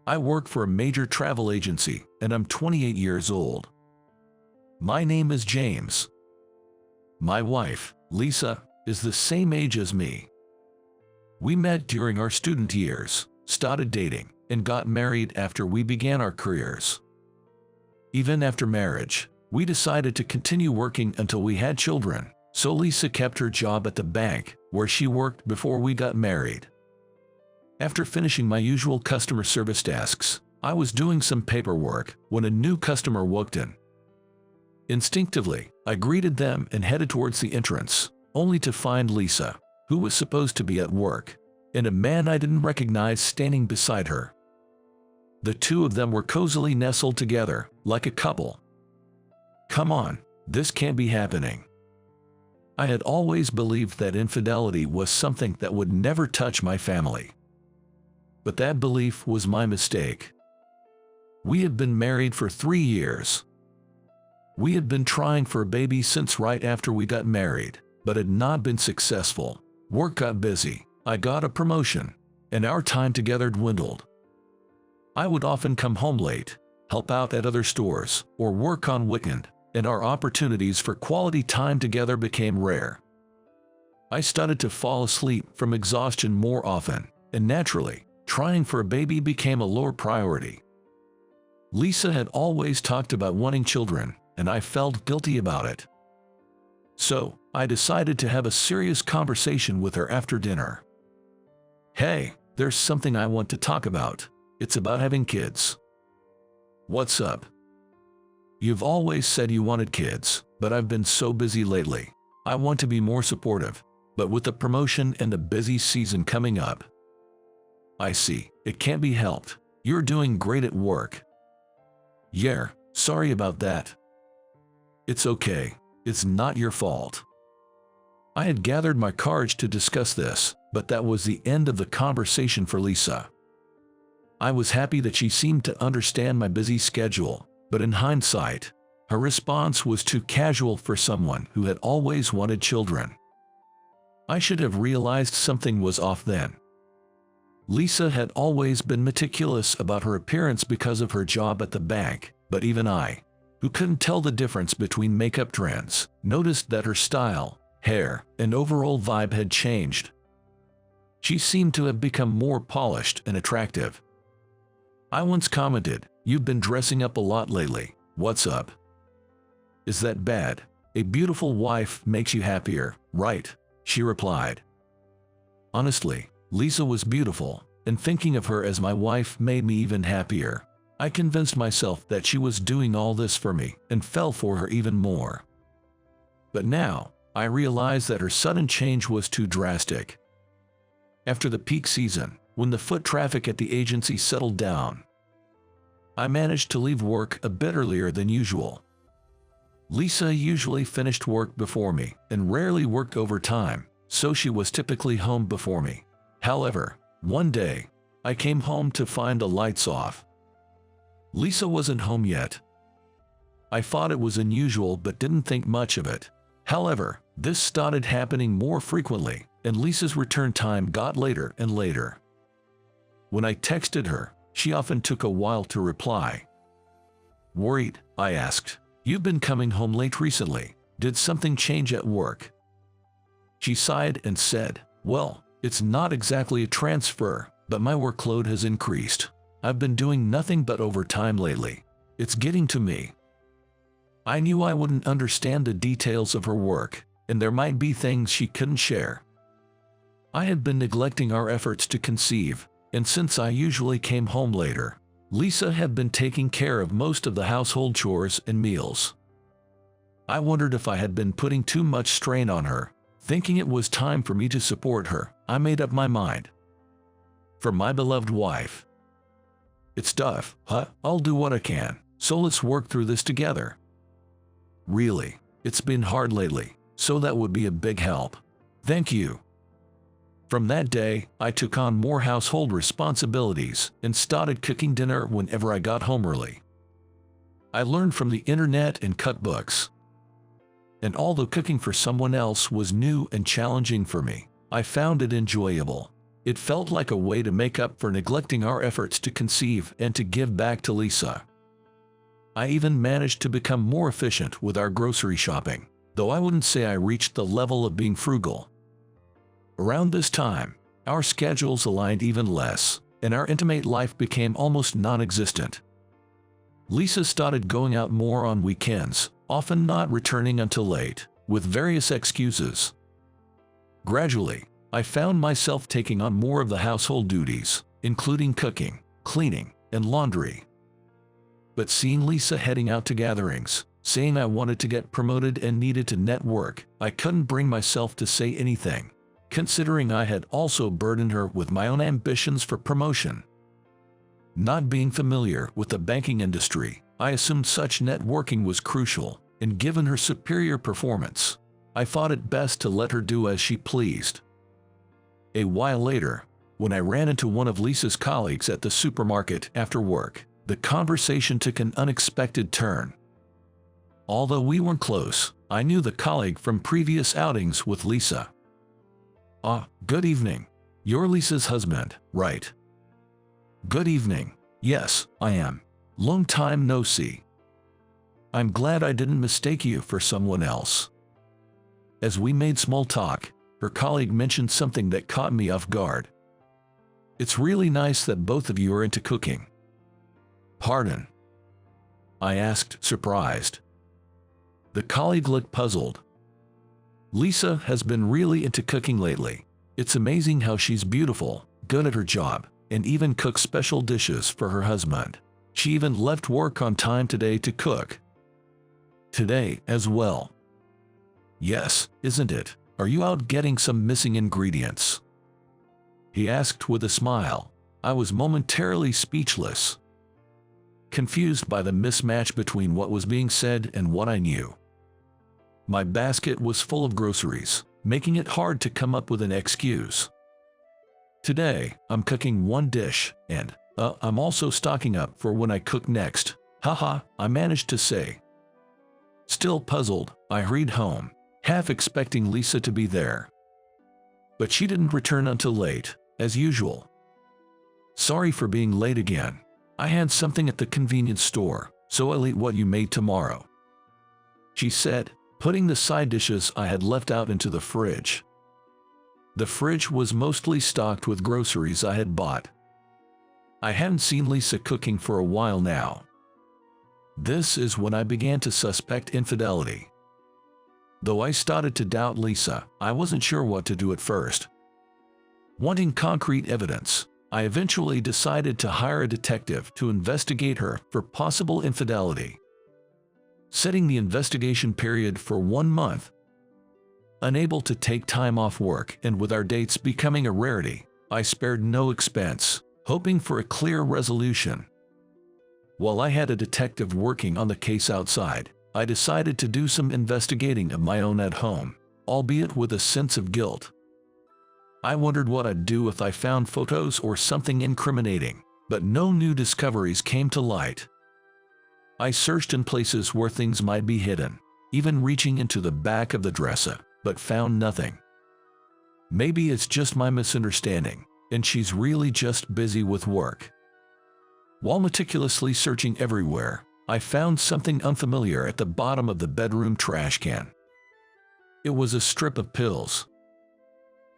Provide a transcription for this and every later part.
I work for a major travel agency, and I'm 28 years old. My name is James. My wife, Lisa, is the same age as me. We met during our student years, started dating, and got married after we began our careers. Even after marriage, we decided to continue working until we had children, so Lisa kept her job at the bank where she worked before we got married. After finishing my usual customer service tasks, I was doing some paperwork when a new customer walked in. Instinctively, I greeted them and headed towards the entrance, only to find Lisa, who was supposed to be at work, and a man I didn't recognize standing beside her. The two of them were cozily nestled together, like a couple. Come on, this can't be happening. I had always believed that infidelity was something that would never touch my family. But that belief was my mistake. We had been married for 3 years. We had been trying for a baby since right after we got married, but had not been successful. Work got busy, I got a promotion, and our time together dwindled. I would often come home late, help out at other stores, or work on weekend, and our opportunities for quality time together became rare. I started to fall asleep from exhaustion more often, and naturally, trying for a baby became a lower priority. Lisa had always talked about wanting children, and I felt guilty about it. So, I decided to have a serious conversation with her after dinner. Hey, there's something I want to talk about. It's about having kids. What's up? You've always said you wanted kids, but I've been so busy lately. I want to be more supportive, but with the promotion and the busy season coming up. I see, it can't be helped. You're doing great at work. Yeah, sorry about that. It's okay, it's not your fault. I had gathered my courage to discuss this, but that was the end of the conversation for Lisa. I was happy that she seemed to understand my busy schedule, but in hindsight, her response was too casual for someone who had always wanted children. I should have realized something was off then. Lisa had always been meticulous about her appearance because of her job at the bank, but even I, who couldn't tell the difference between makeup trends, noticed that her style, hair, and overall vibe had changed. She seemed to have become more polished and attractive. I once commented, "You've been dressing up a lot lately. What's up?" "Is that bad? A beautiful wife makes you happier, right?" she replied. Honestly, Lisa was beautiful, and thinking of her as my wife made me even happier. I convinced myself that she was doing all this for me and fell for her even more. But now, I realized that her sudden change was too drastic. After the peak season, when the foot traffic at the agency settled down, I managed to leave work a bit earlier than usual. Lisa usually finished work before me and rarely worked overtime, so she was typically home before me. However, one day, I came home to find the lights off. Lisa wasn't home yet. I thought it was unusual but didn't think much of it. However, this started happening more frequently, and Lisa's return time got later and later. When I texted her, she often took a while to reply. Worried, I asked, "You've been coming home late recently. Did something change at work?" She sighed and said, "Well, it's not exactly a transfer, but my workload has increased. I've been doing nothing but overtime lately. It's getting to me." I knew I wouldn't understand the details of her work, and there might be things she couldn't share. I had been neglecting our efforts to conceive, and since I usually came home later, Lisa had been taking care of most of the household chores and meals. I wondered if I had been putting too much strain on her. Thinking it was time for me to support her, I made up my mind. For my beloved wife. "It's tough, huh? I'll do what I can, so let's work through this together." "Really, it's been hard lately, so that would be a big help. Thank you." From that day, I took on more household responsibilities and started cooking dinner whenever I got home early. I learned from the internet and cut books. And although cooking for someone else was new and challenging for me, I found it enjoyable. It felt like a way to make up for neglecting our efforts to conceive and to give back to Lisa. I even managed to become more efficient with our grocery shopping, though I wouldn't say I reached the level of being frugal. Around this time, our schedules aligned even less, and our intimate life became almost non-existent. Lisa started going out more on weekends, often not returning until late, with various excuses. Gradually, I found myself taking on more of the household duties, including cooking, cleaning, and laundry. But seeing Lisa heading out to gatherings, saying I wanted to get promoted and needed to network, I couldn't bring myself to say anything, considering I had also burdened her with my own ambitions for promotion. Not being familiar with the banking industry, I assumed such networking was crucial, and given her superior performance, I thought it best to let her do as she pleased. A while later, when I ran into one of Lisa's colleagues at the supermarket after work, the conversation took an unexpected turn. Although we weren't close, I knew the colleague from previous outings with Lisa. Good evening. You're Lisa's husband, right? Good evening. Yes, I am. Long time no see. I'm glad I didn't mistake you for someone else. As we made small talk, her colleague mentioned something that caught me off guard. It's really nice that both of you are into cooking. Pardon? I asked, surprised. The colleague looked puzzled. Lisa has been really into cooking lately. It's amazing how she's beautiful, good at her job, and even cooks special dishes for her husband. She even left work on time today to cook. Today as well. Yes, isn't it? Are you out getting some missing ingredients? He asked with a smile. I was momentarily speechless, confused by the mismatch between what was being said and what I knew. My basket was full of groceries, making it hard to come up with an excuse. Today, I'm cooking one dish, and, I'm also stocking up for when I cook next. Haha, I managed to say. Still puzzled, I hurried home, half expecting Lisa to be there. But she didn't return until late, as usual. Sorry for being late again. I had something at the convenience store, so I'll eat what you made tomorrow, she said, putting the side dishes I had left out into the fridge. The fridge was mostly stocked with groceries I had bought. I hadn't seen Lisa cooking for a while now. This is when I began to suspect infidelity. Though I started to doubt Lisa, I wasn't sure what to do at first. Wanting concrete evidence, I eventually decided to hire a detective to investigate her for possible infidelity, setting the investigation period for 1 month. Unable to take time off work and with our dates becoming a rarity, I spared no expense, hoping for a clear resolution. While I had a detective working on the case outside, I decided to do some investigating of my own at home, albeit with a sense of guilt. I wondered what I'd do if I found photos or something incriminating, but no new discoveries came to light. I searched in places where things might be hidden, even reaching into the back of the dresser, but found nothing. Maybe it's just my misunderstanding, and she's really just busy with work. While meticulously searching everywhere, I found something unfamiliar at the bottom of the bedroom trash can. It was a strip of pills.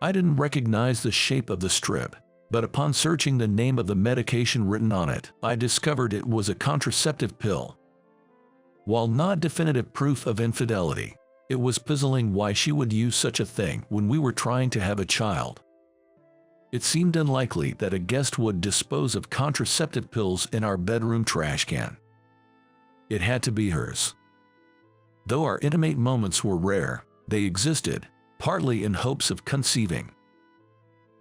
I didn't recognize the shape of the strip, but upon searching the name of the medication written on it, I discovered it was a contraceptive pill. While not definitive proof of infidelity, it was puzzling why she would use such a thing when we were trying to have a child. It seemed unlikely that a guest would dispose of contraceptive pills in our bedroom trash can. It had to be hers. Though our intimate moments were rare, they existed, partly in hopes of conceiving.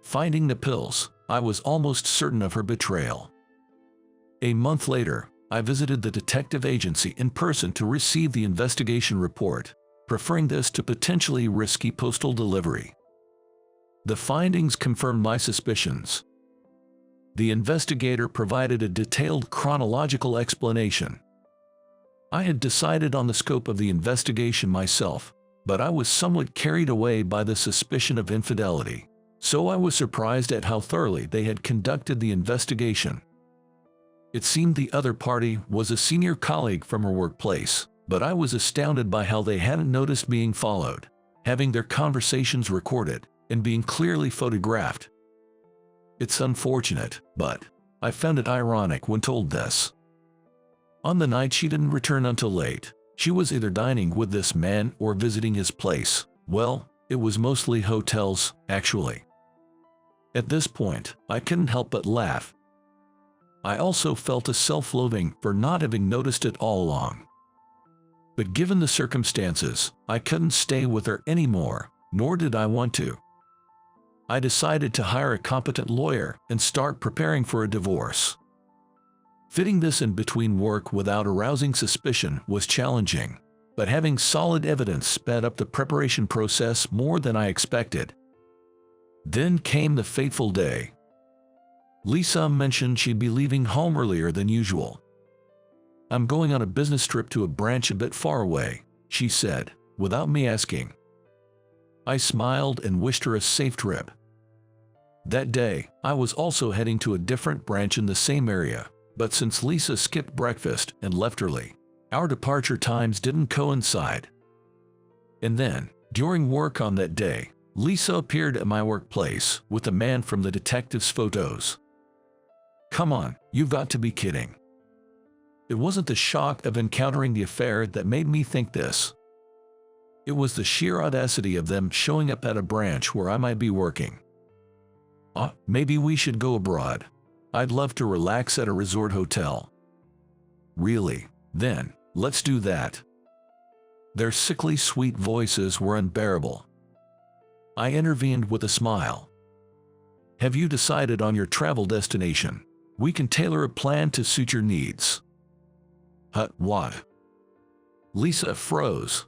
Finding the pills, I was almost certain of her betrayal. A month later, I visited the detective agency in person to receive the investigation report, preferring this to potentially risky postal delivery. The findings confirmed my suspicions. The investigator provided a detailed chronological explanation. I had decided on the scope of the investigation myself, but I was somewhat carried away by the suspicion of infidelity. so I was surprised at how thoroughly they had conducted the investigation. It seemed the other party was a senior colleague from her workplace, but I was astounded by how they hadn't noticed being followed, having their conversations recorded, and being clearly photographed. It's unfortunate, but I found it ironic when told this. On the night she didn't return until late, she was either dining with this man or visiting his place. Well, it was mostly hotels, actually. At this point, I couldn't help but laugh. I also felt a self-loathing for not having noticed it all along. But given the circumstances, I couldn't stay with her anymore, nor did I want to. I decided to hire a competent lawyer and start preparing for a divorce. Fitting this in between work without arousing suspicion was challenging, but having solid evidence sped up the preparation process more than I expected. Then came the fateful day. Lisa mentioned she'd be leaving home earlier than usual. "I'm going on a business trip to a branch a bit far away," she said, without me asking. I smiled and wished her a safe trip. That day, I was also heading to a different branch in the same area, but since Lisa skipped breakfast and left early, our departure times didn't coincide. And then, during work on that day, Lisa appeared at my workplace with a man from the detective's photos. Come on, you've got to be kidding. It wasn't the shock of encountering the affair that made me think this. It was the sheer audacity of them showing up at a branch where I might be working. Maybe we should go abroad. I'd love to relax at a resort hotel. Really? Then, let's do that. Their sickly sweet voices were unbearable. I intervened with a smile. Have you decided on your travel destination? We can tailor a plan to suit your needs. What? Lisa froze.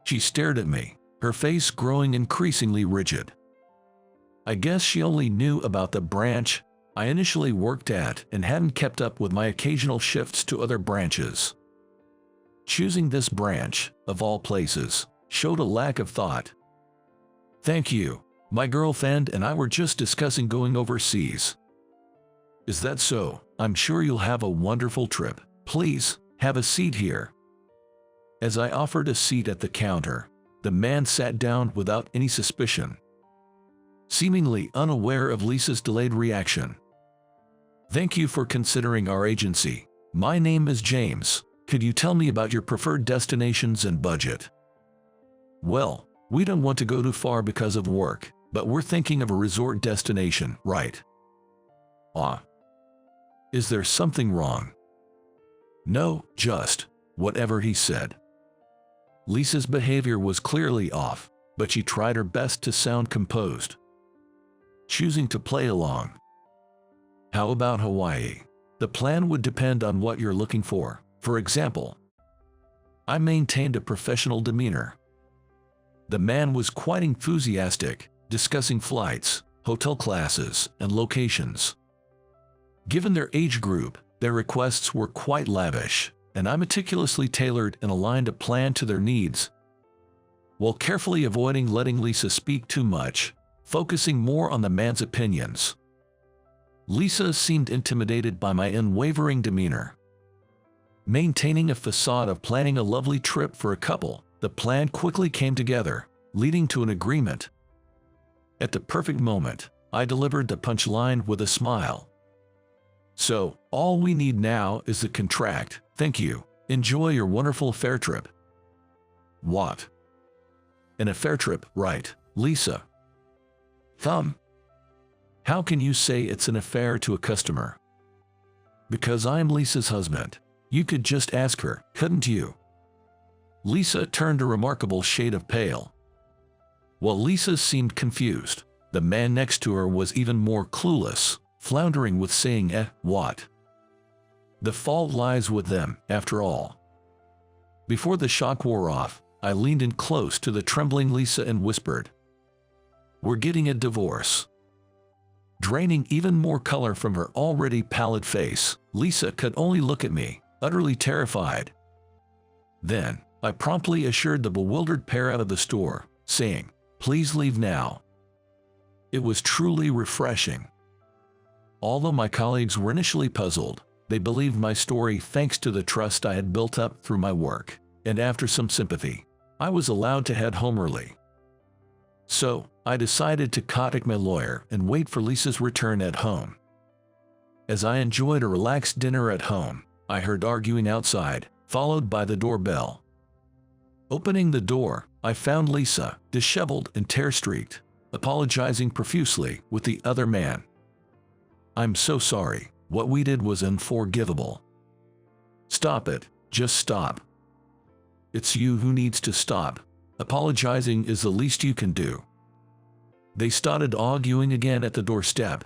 She stared at me, her face growing increasingly rigid. I guess she only knew about the branch I initially worked at and hadn't kept up with my occasional shifts to other branches. Choosing this branch, of all places, showed a lack of thought. Thank you. My girlfriend and I were just discussing going overseas. Is that so? I'm sure you'll have a wonderful trip. Please, have a seat here. As I offered a seat at the counter, the man sat down without any suspicion, seemingly unaware of Lisa's delayed reaction. Thank you for considering our agency. My name is James. Could you tell me about your preferred destinations and budget? Well, we don't want to go too far because of work, but we're thinking of a resort destination, right? Is there something wrong? No, just whatever he said. Lisa's behavior was clearly off, but she tried her best to sound composed, choosing to play along. How about Hawaii? The plan would depend on what you're looking for. For example, I maintained a professional demeanor. The man was quite enthusiastic, discussing flights, hotel classes, and locations. Given their age group, their requests were quite lavish, and I meticulously tailored and aligned a plan to their needs, while carefully avoiding letting Lisa speak too much, focusing more on the man's opinions. Lisa seemed intimidated by my unwavering demeanor. Maintaining a facade of planning a lovely trip for a couple, the plan quickly came together, leading to an agreement. At the perfect moment, I delivered the punchline with a smile. So, all we need now is the contract. Thank you. Enjoy your wonderful affair trip. What? An affair trip, right, Lisa? How can you say it's an affair to a customer? Because I'm Lisa's husband. You could just ask her, couldn't you? Lisa turned a remarkable shade of pale. While Lisa seemed confused, the man next to her was even more clueless, floundering with saying, what? The fault lies with them, after all. Before the shock wore off, I leaned in close to the trembling Lisa and whispered, "We're getting a divorce." Draining even more color from her already pallid face, Lisa could only look at me, utterly terrified. Then, I promptly assured the bewildered pair out of the store, saying, "Please leave now." It was truly refreshing. Although my colleagues were initially puzzled, they believed my story thanks to the trust I had built up through my work, and after some sympathy, I was allowed to head home early. So, I decided to contact my lawyer and wait for Lisa's return at home. As I enjoyed a relaxed dinner at home, I heard arguing outside, followed by the doorbell. Opening the door, I found Lisa, disheveled and tear-streaked, apologizing profusely with the other man. "I'm so sorry. What we did was unforgivable." "Stop it. Just stop. It's you who needs to stop. Apologizing is the least you can do." They started arguing again at the doorstep.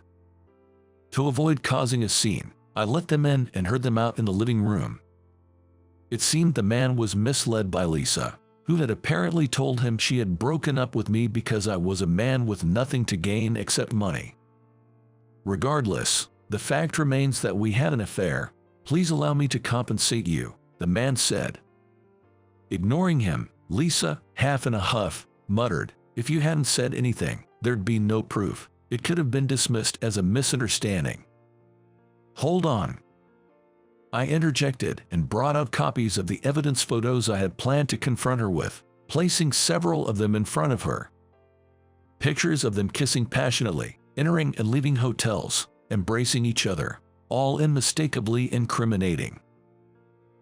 To avoid causing a scene, I let them in and heard them out in the living room. It seemed the man was misled by Lisa, who had apparently told him she had broken up with me because I was a man with nothing to gain except money. "Regardless, the fact remains that we had an affair. Please allow me to compensate you," the man said. Ignoring him, Lisa, half in a huff, muttered, "If you hadn't said anything, there'd be no proof. It could have been dismissed as a misunderstanding." "Hold on." I interjected and brought out copies of the evidence photos I had planned to confront her with, placing several of them in front of her. Pictures of them kissing passionately, entering and leaving hotels, embracing each other, all unmistakably incriminating.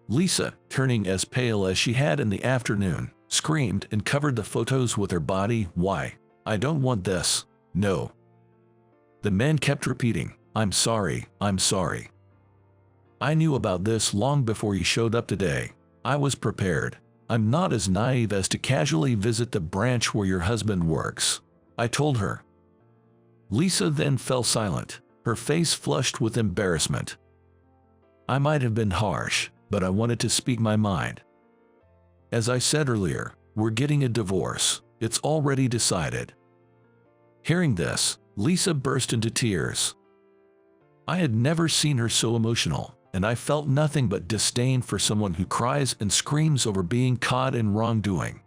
Lisa, turning as pale as she had in the afternoon, screamed and covered the photos with her body. "Why? I don't want this. No." The man kept repeating, "I'm sorry, I'm sorry. I knew about this long before you showed up today. I was prepared. I'm not as naive as to casually visit the branch where your husband works," I told her. Lisa then fell silent, her face flushed with embarrassment. I might have been harsh, but I wanted to speak my mind. "As I said earlier, we're getting a divorce. It's already decided." Hearing this, Lisa burst into tears. I had never seen her so emotional, and I felt nothing but disdain for someone who cries and screams over being caught in wrongdoing.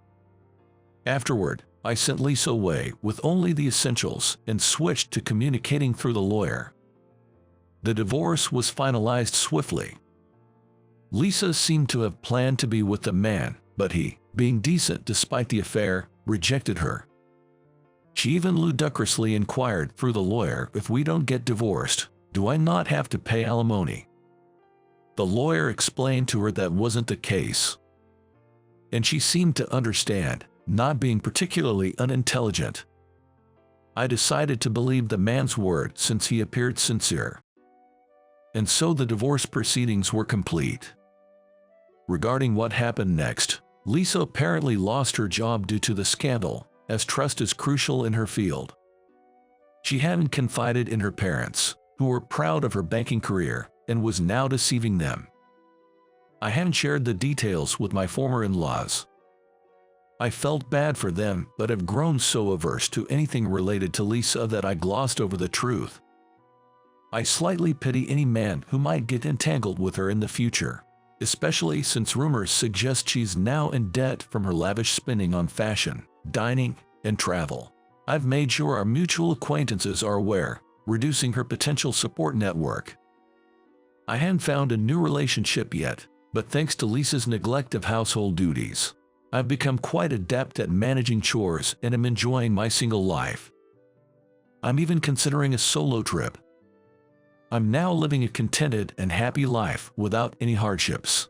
Afterward, I sent Lisa away with only the essentials and switched to communicating through the lawyer. The divorce was finalized swiftly. Lisa seemed to have planned to be with the man, but he, being decent despite the affair, rejected her. She even ludicrously inquired through the lawyer, "If we don't get divorced, do I not have to pay alimony?" The lawyer explained to her that wasn't the case, and she seemed to understand, not being particularly unintelligent. I decided to believe the man's word since he appeared sincere. And so the divorce proceedings were complete. Regarding what happened next, Lisa apparently lost her job due to the scandal, as trust is crucial in her field. She hadn't confided in her parents, who were proud of her banking career, and was now deceiving them. I hadn't shared the details with my former in-laws. I felt bad for them, but have grown so averse to anything related to Lisa that I glossed over the truth. I slightly pity any man who might get entangled with her in the future, especially since rumors suggest she's now in debt from her lavish spending on fashion, dining, and travel. I've made sure our mutual acquaintances are aware, reducing her potential support network. I hadn't found a new relationship yet, but thanks to Lisa's neglect of household duties, I've become quite adept at managing chores and am enjoying my single life. I'm even considering a solo trip. I'm now living a contented and happy life without any hardships.